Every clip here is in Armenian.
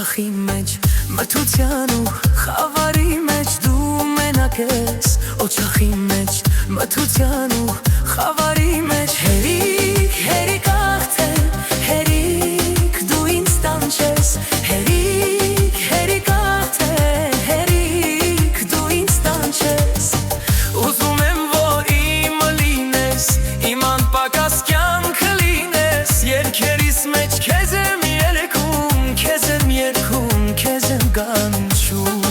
Օջախի մեջ մթության ու խավարի մեջ դու մենակ ես Օջախի մեջ մթության ու խավարի մեջ Հերիք, հերիք աղթեր, հերիք դու ինձ տանջես Հերիք, հերիք աղթեր, հերիք դու ինձ տանջես Ուզում եմ որ իմը լինես, իմ անպակաս կյանքը լինես Երգերիս մեջ քեզ եմ երգում, քեզ եմ երգում, քեզ եմ կանչում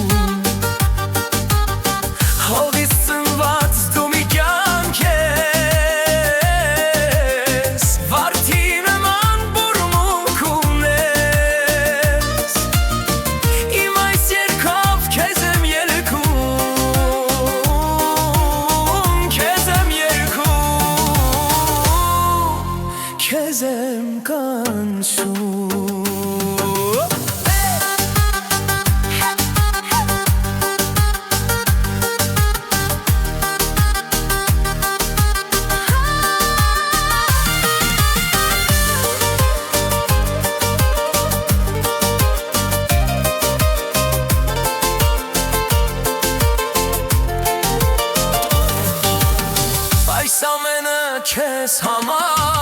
Հողից ծնված դու մի կյանք ես Վարդի նման բուրմունք ունես Իմ այս երգով քեզ եմ երգում, քեզ եմ երգում, քեզ եմ կանչում Այս ամենը քեզ համար